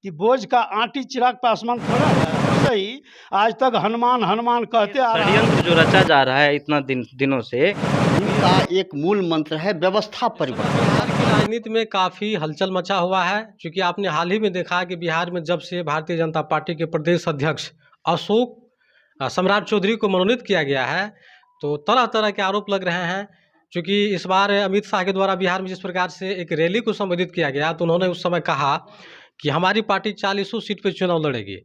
कि बोझ का आंटी चिराग पासवान थोड़ा है। सही आज तक हनुमान हनुमान कहते आ रहा है। षड्यंत्र जो रचा जा रहा है इतना दिनों से, इनका एक मूल मंत्र है व्यवस्था परिवर्तन। बिहार की राजनीति में काफ़ी हलचल मचा हुआ है, क्योंकि आपने हाल ही में देखा कि बिहार में जब से भारतीय जनता पार्टी के प्रदेश अध्यक्ष अशोक सम्राट चौधरी को मनोनीत किया गया है, तो तरह तरह के आरोप लग रहे हैं। क्योंकि इस बार अमित शाह के द्वारा बिहार में जिस प्रकार से एक रैली को संबोधित किया गया, तो उन्होंने उस समय कहा कि हमारी पार्टी 40 सीट पर चुनाव लड़ेगी।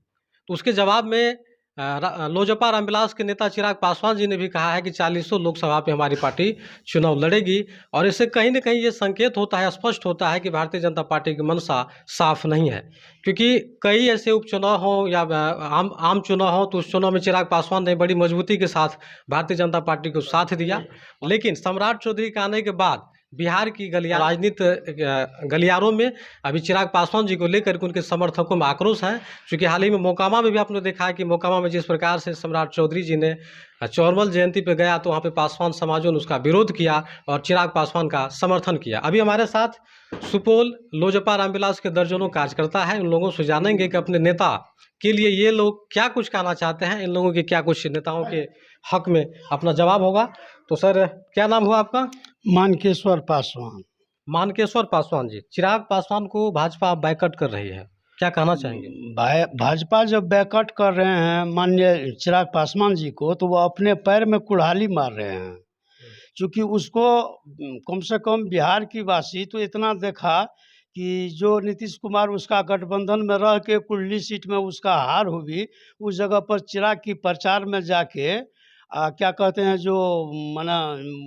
तो उसके जवाब में लोजपा रामविलास के नेता चिराग पासवान जी ने भी कहा है कि 40 लोकसभा पे हमारी पार्टी चुनाव लड़ेगी। और इससे कहीं ना कहीं ये संकेत होता है, स्पष्ट होता है कि भारतीय जनता पार्टी की मंशा साफ नहीं है। क्योंकि कई ऐसे उपचुनाव हों या आम चुनाव हो, तो उस चुनाव में चिराग पासवान ने बड़ी मजबूती के साथ भारतीय जनता पार्टी को साथ दिया। लेकिन सम्राट चौधरी के आने के बाद बिहार की राजनीति गलियारों में अभी चिराग पासवान जी को लेकर के उनके समर्थकों में आक्रोश है। क्योंकि हाल ही में मोकामा में भी आपने देखा है कि मोकामा में जिस प्रकार से सम्राट चौधरी जी ने चौरमल जयंती पे गया, तो वहाँ पे पासवान समाजों ने उसका विरोध किया और चिराग पासवान का समर्थन किया। अभी हमारे साथ सुपौल लोजपा रामविलास के दर्जनों कार्यकर्ता है, उन लोगों से जानेंगे कि अपने नेता के लिए ये लोग क्या कुछ कहना चाहते हैं, इन लोगों के क्या कुछ नेताओं के हक में अपना जवाब होगा। तो सर, क्या नाम हुआ आपका? मानकेश्वर पासवान। मानकेश्वर पासवान जी, चिराग पासवान को भाजपा बैकआउट कर रही है, क्या कहना चाहेंगे? भाजपा जब बैकआउट कर रहे हैं माननीय चिराग पासवान जी को, तो वो अपने पैर में कुल्हाड़ी मार रहे हैं। क्योंकि उसको कम से कम बिहार की वासी तो इतना देखा कि जो नीतीश कुमार उसका गठबंधन में रह के कुल्ली सीट में उसका हार हुई, उस जगह पर चिराग की प्रचार में जाके क्या कहते हैं जो माना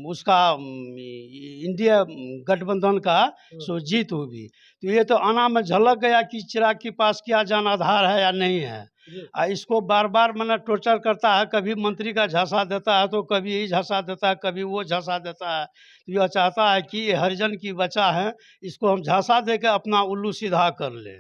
उसका इंडिया गठबंधन का सो जीत हुई। तो ये तो आना में झलक गया कि चिराग के पास क्या जान आधार है या नहीं है। इसको बार बार मैंने टॉर्चर करता है, कभी मंत्री का झांसा देता है, तो कभी ये झांसा देता है, कभी वो झांसा देता है। तो यह चाहता है कि ये हरिजन की बच्चा है, इसको हम झांसा दे के अपना उल्लू सीधा कर ले।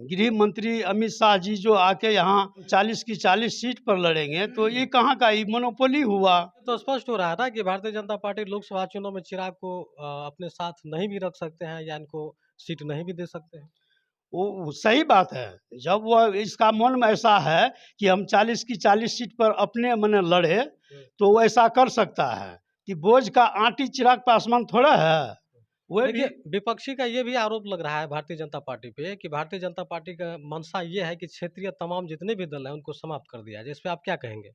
गृह मंत्री अमित शाह जी जो आके यहाँ 40 की 40 सीट पर लड़ेंगे, तो ये कहाँ का ये मोनोपोली हुआ। तो स्पष्ट हो रहा है ना कि भारतीय जनता पार्टी लोकसभा चुनाव में चिराग को अपने साथ नहीं भी रख सकते हैं या इनको सीट नहीं भी दे सकते हैं। वो सही बात है। जब वह इसका मन में ऐसा है कि हम 40 की 40 सीट पर अपने मने लड़े, तो वो ऐसा कर सकता है कि बोझ का आंटी चिराग पासवान थोड़ा है। वो देखिए, विपक्षी का ये भी आरोप लग रहा है भारतीय जनता पार्टी पे कि भारतीय जनता पार्टी का मंशा ये है कि क्षेत्रीय तमाम जितने भी दल हैं उनको समाप्त कर दिया जाए। इस पे आप क्या कहेंगे?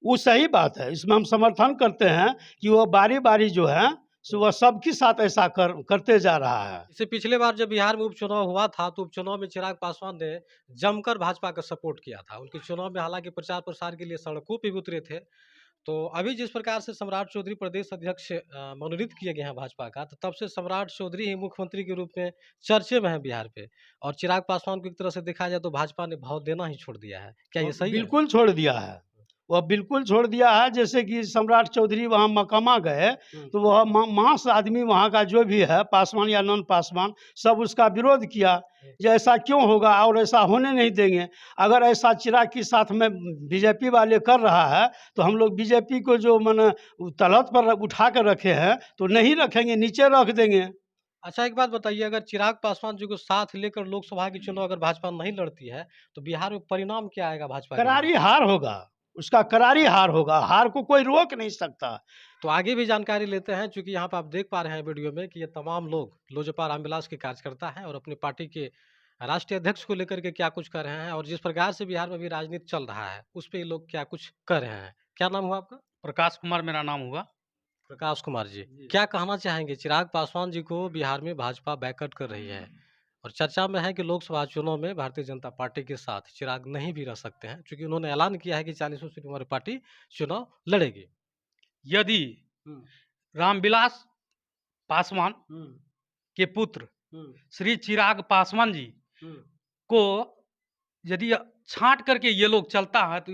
वो सही बात है, इसमें हम समर्थन करते हैं कि वो बारी बारी जो है सो वह सबके साथ ऐसा करते जा रहा है। इससे पिछले बार जब बिहार में उपचुनाव हुआ था, तो उपचुनाव में चिराग पासवान ने जमकर भाजपा का सपोर्ट किया था। उनके चुनाव में हालांकि प्रचार प्रसार के लिए सड़कों पे भी उतरे थे। तो अभी जिस प्रकार से सम्राट चौधरी प्रदेश अध्यक्ष मनोनीत किए गए हैं भाजपा का, तो तब से सम्राट चौधरी ही मुख्यमंत्री के रूप में चर्चे में है बिहार पे। और चिराग पासवान को एक तरह से देखा जाए तो भाजपा ने भाव देना ही छोड़ दिया है। क्या ये सही है? बिल्कुल छोड़ दिया है, वह बिल्कुल छोड़ दिया है। जैसे कि सम्राट चौधरी वहाँ मकामा गए, तो वह मास आदमी वहाँ का जो भी है, पासवान या नॉन पासवान, सब उसका विरोध किया। ये ऐसा क्यों होगा और ऐसा होने नहीं देंगे। अगर ऐसा चिराग के साथ में बीजेपी वाले कर रहा है, तो हम लोग बीजेपी को जो मैंने तलहट पर उठा कर रखे हैं, तो नहीं रखेंगे, नीचे रख देंगे। अच्छा, एक बात बताइए, अगर चिराग पासवान जी को साथ लेकर लोकसभा की चुनाव अगर भाजपा नहीं लड़ती है, तो बिहार में परिणाम क्या आएगा भाजपा के लिए? करारी हार होगा, उसका करारी हार होगा, हार को कोई रोक नहीं सकता। तो आगे भी जानकारी लेते हैं, क्योंकि यहाँ पे आप देख पा रहे हैं वीडियो में कि ये तमाम लोग लोजपा रामविलास के कार्यकर्ता हैं और अपनी पार्टी के राष्ट्रीय अध्यक्ष को लेकर के क्या कुछ कर रहे हैं, और जिस प्रकार से बिहार में भी राजनीति चल रहा है उस पे ये लोग क्या कुछ कर रहे हैं। क्या नाम हुआ आपका? प्रकाश कुमार मेरा नाम हुआ। प्रकाश कुमार जी, क्या कहना चाहेंगे? चिराग पासवान जी को बिहार में भाजपा बैकआउट कर रही है और चर्चा में है कि लोकसभा चुनाव में भारतीय जनता पार्टी के साथ चिराग नहीं भी रह सकते हैं, क्योंकि उन्होंने ऐलान किया है कि 40 सीट हमारी पार्टी चुनाव लड़ेगी। यदि रामविलास पासवान के पुत्र श्री चिराग पासवान जी को यदि छांट करके ये लोग चलता है, तो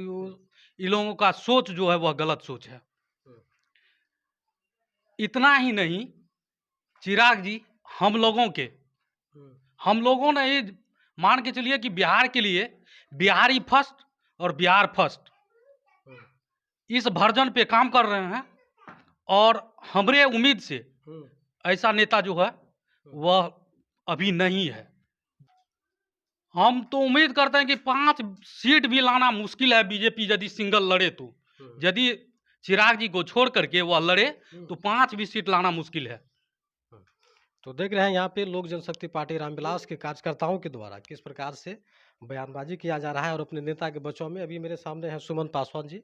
इन लोगों का सोच जो है वह गलत सोच है। इतना ही नहीं, चिराग जी हम लोगों ने ये मान के चलिए कि बिहार के लिए बिहारी फर्स्ट और बिहार फर्स्ट इस वर्जन पे काम कर रहे हैं। और हमरे उम्मीद से ऐसा नेता जो है वह अभी नहीं है। हम तो उम्मीद करते हैं कि 5 सीट भी लाना मुश्किल है बीजेपी यदि सिंगल लड़े तो। यदि चिराग जी को छोड़ करके वह लड़े तो 5 भी सीट लाना मुश्किल है। तो देख रहे हैं यहाँ पे लोक जनशक्ति पार्टी रामविलास के कार्यकर्ताओं के द्वारा किस प्रकार से बयानबाजी किया जा रहा है और अपने नेता के बच्चों में। अभी मेरे सामने हैं सुमन पासवान जी,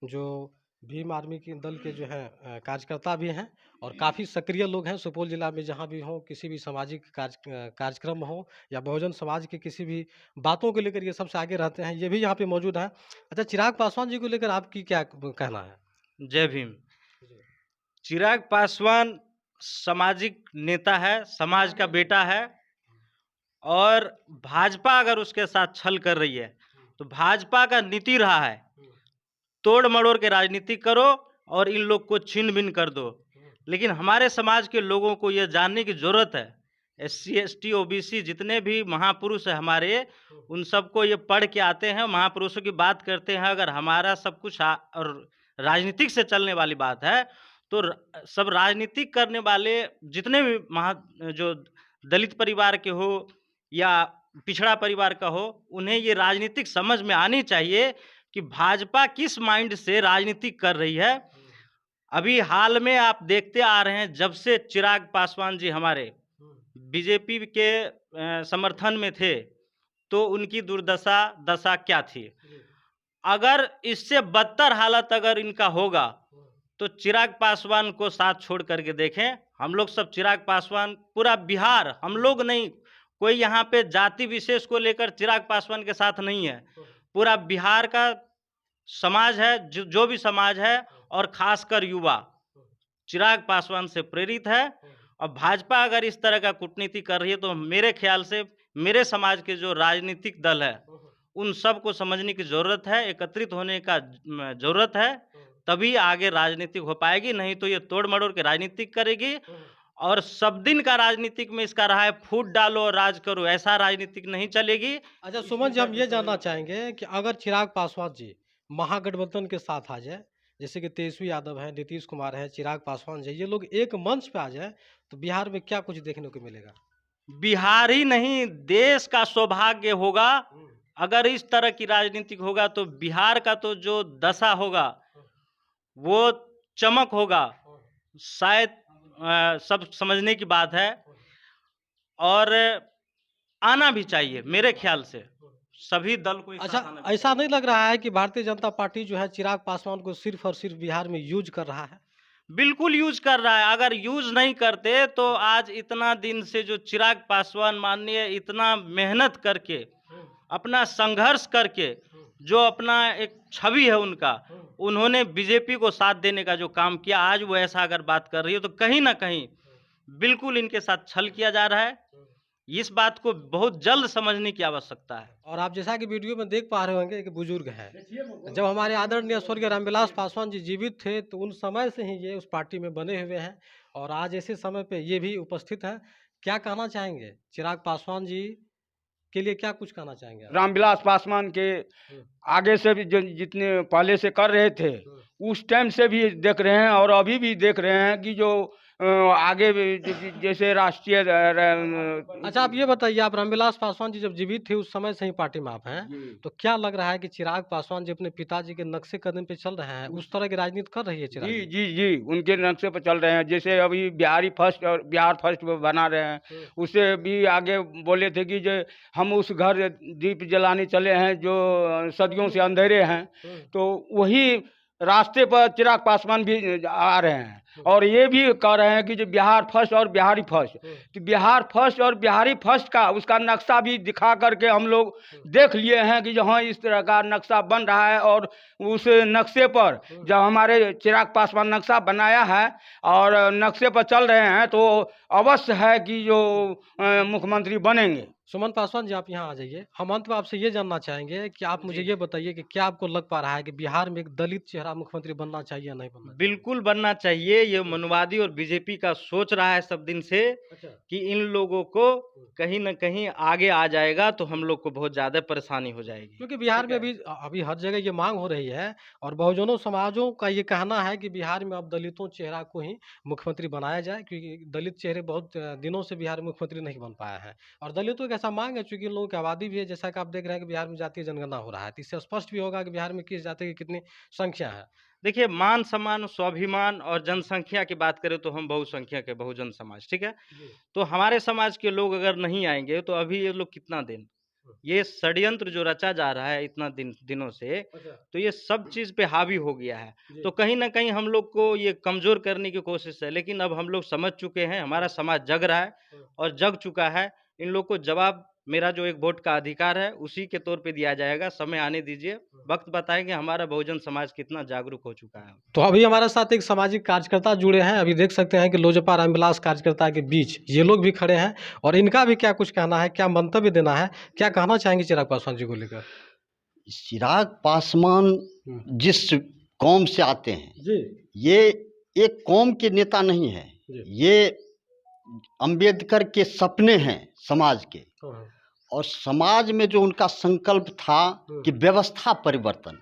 जो भीम आर्मी के दल के जो है कार्यकर्ता भी हैं और काफ़ी सक्रिय लोग हैं। सुपौल जिला में जहाँ भी हो, किसी भी सामाजिक कार्यक्रम हो या बहुजन समाज के किसी भी बातों को लेकर ये सबसे आगे रहते हैं, ये भी यहाँ पे मौजूद हैं। अच्छा, चिराग पासवान जी को लेकर आपकी क्या कहना है? जय भीम। चिराग पासवान सामाजिक नेता है, समाज का बेटा है, और भाजपा अगर उसके साथ छल कर रही है तो भाजपा का नीति रहा है तोड़ मड़ोड़ के राजनीति करो और इन लोग को छीन भिन कर दो। लेकिन हमारे समाज के लोगों को यह जानने की जरूरत है, SC ST OBC जितने भी महापुरुष है हमारे, उन सबको ये पढ़ के आते हैं, महापुरुषों की बात करते हैं। अगर हमारा सब कुछ और राजनीतिक से चलने वाली बात है तो सब राजनीतिक करने वाले जितने भी जो दलित परिवार के हो या पिछड़ा परिवार का हो, उन्हें ये राजनीतिक समझ में आनी चाहिए कि भाजपा किस माइंड से राजनीति कर रही है। अभी हाल में आप देखते आ रहे हैं, जब से चिराग पासवान जी हमारे बीजेपी के समर्थन में थे तो उनकी दशा क्या थी। अगर इससे बदतर हालत अगर इनका होगा तो चिराग पासवान को साथ छोड़ करके देखें। हम लोग सब चिराग पासवान, पूरा बिहार, हम लोग नहीं, कोई यहाँ पे जाति विशेष को लेकर चिराग पासवान के साथ नहीं है, पूरा बिहार का समाज है, जो भी समाज है और खासकर युवा चिराग पासवान से प्रेरित है। और भाजपा अगर इस तरह का कूटनीति कर रही है तो मेरे ख्याल से मेरे समाज के जो राजनीतिक दल है उन सबको समझने की जरूरत है, एकत्रित होने का जरूरत है, तभी आगे राजनीतिक हो पाएगी। नहीं तो ये तोड़ मड़ोड़ के राजनीतिक करेगी। और सब दिन का राजनीतिक में इसका रहा है फूट डालो और राज करो, ऐसा राजनीतिक नहीं चलेगी। अच्छा सुमन जी, हम ये जानना चाहेंगे कि अगर चिराग पासवान जी महागठबंधन के साथ आ जाए, जैसे कि तेजस्वी यादव है, नीतीश कुमार है, चिराग पासवान जी, ये लोग एक मंच पे आ जाए तो बिहार में क्या कुछ देखने को मिलेगा? बिहार ही नहीं, देश का सौभाग्य होगा। अगर इस तरह की राजनीतिक होगा तो बिहार का तो जो दशा होगा वो चमक होगा, शायद सब समझने की बात है। और आना भी चाहिए मेरे ख्याल से, सभी दल को। अच्छा, ऐसा नहीं लग रहा है कि भारतीय जनता पार्टी जो है चिराग पासवान को सिर्फ और सिर्फ बिहार में यूज कर रहा है? बिल्कुल यूज कर रहा है। अगर यूज नहीं करते तो आज इतना दिन से जो चिराग पासवान माननीय इतना मेहनत करके, अपना संघर्ष करके, जो अपना एक छवि है उनका, उन्होंने बीजेपी को साथ देने का जो काम किया, आज वो ऐसा अगर बात कर रही है तो कहीं ना कहीं बिल्कुल इनके साथ छल किया जा रहा है। इस बात को बहुत जल्द समझने की आवश्यकता है। और आप जैसा कि वीडियो में देख पा रहे होंगे एक बुजुर्ग है, जब हमारे आदरणीय स्वर्गीय रामविलास पासवान जी जीवित थे तो उन समय से ही ये उस पार्टी में बने हुए हैं और आज ऐसे समय पे ये भी उपस्थित हैं। क्या कहना चाहेंगे चिराग पासवान जी के लिए, क्या कुछ कहना चाहेंगे? रामविलास पासवान के आगे से भी जितने पहले से कर रहे थे उस टाइम से भी देख रहे हैं और अभी भी देख रहे हैं कि जो आगे जैसे राष्ट्रीय। अच्छा, आप ये बताइए, आप रामविलास पासवान जी जब जीवित थे उस समय से ही पार्टी में आप हैं, तो क्या लग रहा है कि चिराग पासवान जी अपने पिताजी के नक्शे कदम पे चल रहे हैं, उस तरह की राजनीति कर रही है चिराग? जी जी जी, उनके नक्शे पर चल रहे हैं। जैसे अभी बिहारी फर्स्ट और बिहार फर्स्ट बना रहे हैं, उससे भी आगे बोले थे कि जो हम उस घर दीप जलाने चले हैं जो सदियों से अंधेरे हैं, तो वही रास्ते पर चिराग पासवान भी आ रहे हैं और ये भी कह रहे हैं कि जो बिहार फर्स्ट और बिहारी फर्स्ट, तो बिहार फर्स्ट और बिहारी फर्स्ट का उसका नक्शा भी दिखा करके हम लोग देख लिए हैं कि जहाँ इस तरह का नक्शा बन रहा है। और उस नक्शे पर जब हमारे चिराग पासवान नक्शा बनाया है और नक्शे पर चल रहे हैं तो अवश्य है कि जो मुख्यमंत्री बनेंगे। सुमन पासवान जी, आप यहाँ आ जाइए। हम अंत में आपसे ये जानना चाहेंगे कि आप मुझे ये बताइए कि क्या आपको लग पा रहा है कि बिहार में एक दलित चेहरा मुख्यमंत्री बनना चाहिए या नहीं बनना चाहिए? बिल्कुल बनना चाहिए। ये मनुवादी और बीजेपी का सोच रहा है सब दिन से कि इन लोगों को कहीं ना कहीं आगे आ जाएगा तो हम लोग को बहुत ज्यादा परेशानी हो जाएगी। क्योंकि बिहार में अभी हर जगह ये मांग हो रही है और बहुजनों समाजों का ये कहना है कि बिहार में अब दलितों चेहरा को ही मुख्यमंत्री बनाया जाए, क्योंकि दलित चेहरे बहुत दिनों से बिहार में मुख्यमंत्री नहीं बन पाया है और दलितों का ऐसा मांग है, चूंकि लोगों की आबादी भी है, जैसा कि आप देख रहे हैं कि बिहार में जातीय जनगणना हो रहा है, तो इससे स्पष्ट भी होगा कि बिहार में किस जाति की कितनी संख्या है। देखिए, मान सम्मान, स्वाभिमान और जनसंख्या की बात करें तो हम बहुसंख्यक है, बहुजन समाज, ठीक है। तो हमारे समाज के लोग अगर नहीं आएंगे तो अभी ये लोग कितना दिन, ये षड्यंत्र जो रचा जा रहा है इतना दिनों से, तो ये सब चीज पे हावी हो गया है। तो कहीं ना कहीं हम लोग को ये कमजोर करने की कोशिश है, लेकिन अब हम लोग समझ चुके हैं, हमारा समाज जग रहा है और जग चुका है। इन लोग को जवाब, मेरा जो एक वोट का अधिकार है उसी के तौर पे दिया जाएगा। समय आने दीजिए, वक्त बताएंगे हमारा बहुजन समाज कितना जागरूक हो चुका है। तो अभी हमारे साथ एक सामाजिक कार्यकर्ता जुड़े हैं, अभी देख सकते हैं कि लोजपा रामविलास कार्यकर्ता के बीच ये लोग भी खड़े हैं, और इनका भी क्या कुछ कहना है, क्या मंतव्य देना है, क्या कहना चाहेंगे चिराग पासवान जी को लेकर। चिराग पासवान जिस कौम से आते हैं जी, ये एक कौम के नेता नहीं है, ये अंबेडकर के सपने हैं समाज के। और समाज में जो उनका संकल्प था कि व्यवस्था परिवर्तन,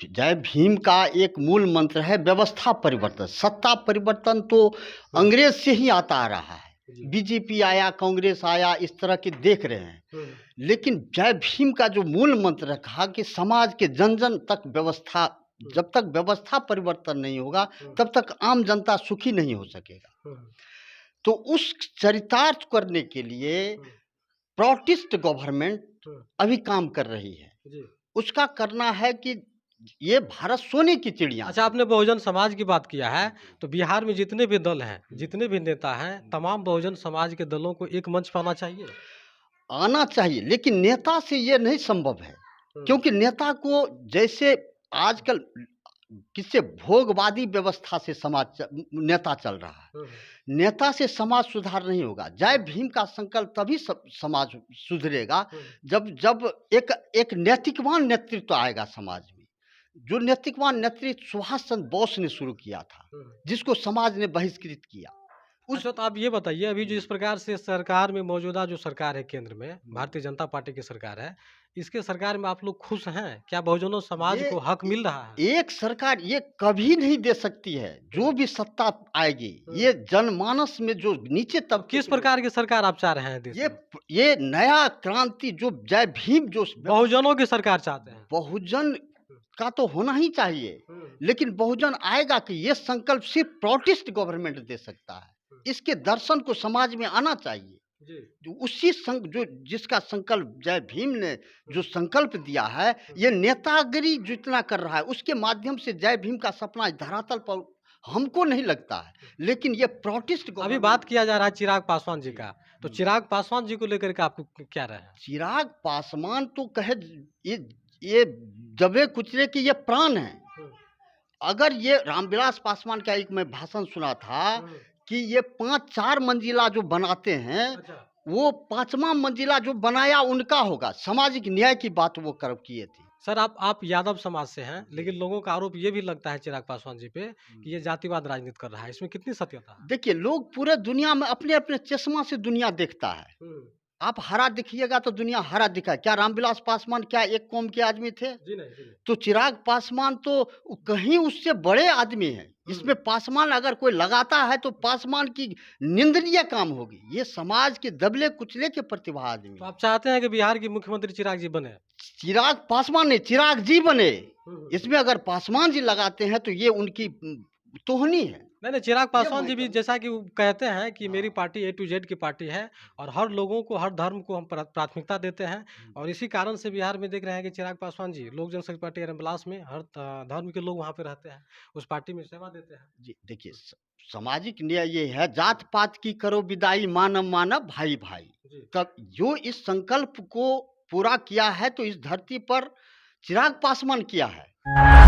जय भीम का एक मूल मंत्र है व्यवस्था परिवर्तन। सत्ता परिवर्तन तो अंग्रेज से ही आता आ रहा है, बीजेपी आया, कांग्रेस आया, इस तरह के देख रहे हैं। लेकिन जय भीम का जो मूल मंत्र रखा कि समाज के जन जन तक व्यवस्था, जब तक व्यवस्था परिवर्तन नहीं होगा तब तक आम जनता सुखी नहीं हो सकेगा। तो उस चरितार्थ करने के लिए प्रोटेस्ट गवर्नमेंट अभी काम कर रही है। उसका करना है कि ये भारत सोने की चिड़िया। अच्छा, आपने बहुजन समाज की बात किया है, तो बिहार में जितने भी दल हैं, जितने भी नेता हैं, तमाम बहुजन समाज के दलों को एक मंच पर आना चाहिए। आना चाहिए, लेकिन नेता से ये नहीं संभव है, क्योंकि नेता को जैसे आजकल किससे भोगवादी व्यवस्था से समाज नेता चल रहा है, नेता से समाज सुधार नहीं होगा। जय भीम का संकल्प तभी समाज सुधरेगा जब एक नैतिकवान नेतृत्व आएगा समाज में। जो नैतिकवान नेतृत्व सुभाष चंद्र बोस ने शुरू किया था, जिसको समाज ने बहिष्कृत किया। अच्छा, तो आप ये बताइए, अभी जो इस प्रकार से सरकार में मौजूदा जो सरकार है केंद्र में, भारतीय जनता पार्टी की सरकार है, इसके सरकार में आप लोग खुश हैं क्या? बहुजनों समाज को हक मिल रहा है? एक सरकार ये कभी नहीं दे सकती है, जो भी सत्ता आएगी ये जनमानस में जो नीचे तब किस प्रकार की सरकार आप चाह रहे हैं देश में? ये नया क्रांति जो जय भीम जो बहुजनों की सरकार चाहते हैं। बहुजन का तो होना ही चाहिए, लेकिन बहुजन आएगा कि ये संकल्प सिर्फ प्रोटेस्ट गवर्नमेंट दे सकता है। इसके दर्शन को समाज में आना चाहिए। जो उसी जो जिसका संकल्प जय भीम ने जो संकल्प दिया है, ये नेतागिरी जितना कर रहा है उसके माध्यम से जय भीम का सपना धरातल पर हमको नहीं लगता है। लेकिन ये प्रोटेस्ट, अभी बात किया जा रहा है चिराग पासवान जी का, तो चिराग पासवान जी को लेकर के आपको क्या रहा है? चिराग पासवान तो कहे ये दबे कुचले की ये प्राण है। अगर ये रामविलास पासवान का एक मैं भाषण सुना था कि ये 5-4 मंजिला जो बनाते हैं, वो 5वां मंजिला जो बनाया उनका होगा। सामाजिक न्याय की बात वो कर किए थे। सर, आप यादव समाज से हैं, लेकिन लोगों का आरोप ये भी लगता है चिराग पासवान जी पे कि ये जातिवाद राजनीति कर रहा है, इसमें कितनी सत्यता है? देखिए, लोग पूरे दुनिया में अपने अपने चश्मा से दुनिया देखता है। आप हरा दिखिएगा तो दुनिया हरा दिखा। क्या रामविलास पासवान क्या एक कौम के आदमी थे? जी नहीं। तो चिराग पासवान तो कहीं उससे बड़े आदमी हैं। इसमें पासवान अगर कोई लगाता है तो पासवान की निंदनीय काम होगी। ये समाज के दबले कुचले के प्रतिभा आदमी। तो आप चाहते हैं कि बिहार की मुख्यमंत्री चिराग जी बने? चिराग पासवान नहीं, चिराग जी बने। इसमें अगर पासवान जी लगाते हैं तो ये उनकी तोहनी है। नहीं, चिराग पासवान जी भी जैसा कि वो कहते हैं कि मेरी पार्टी A to Z की पार्टी है और हर लोगों को, हर धर्म को हम प्राथमिकता देते हैं, और इसी कारण से बिहार में देख रहे हैं कि चिराग पासवान जी लोक जनशक्ति पार्टी रामविलास में हर धर्म के लोग वहाँ पे रहते हैं, उस पार्टी में सेवा देते हैं। जी देखिए, सामाजिक न्याय ये है, जात पात की करो विदाई, मानव मानव भाई भाई। तब जो इस संकल्प को पूरा किया है तो इस धरती पर चिराग पासवान किया है।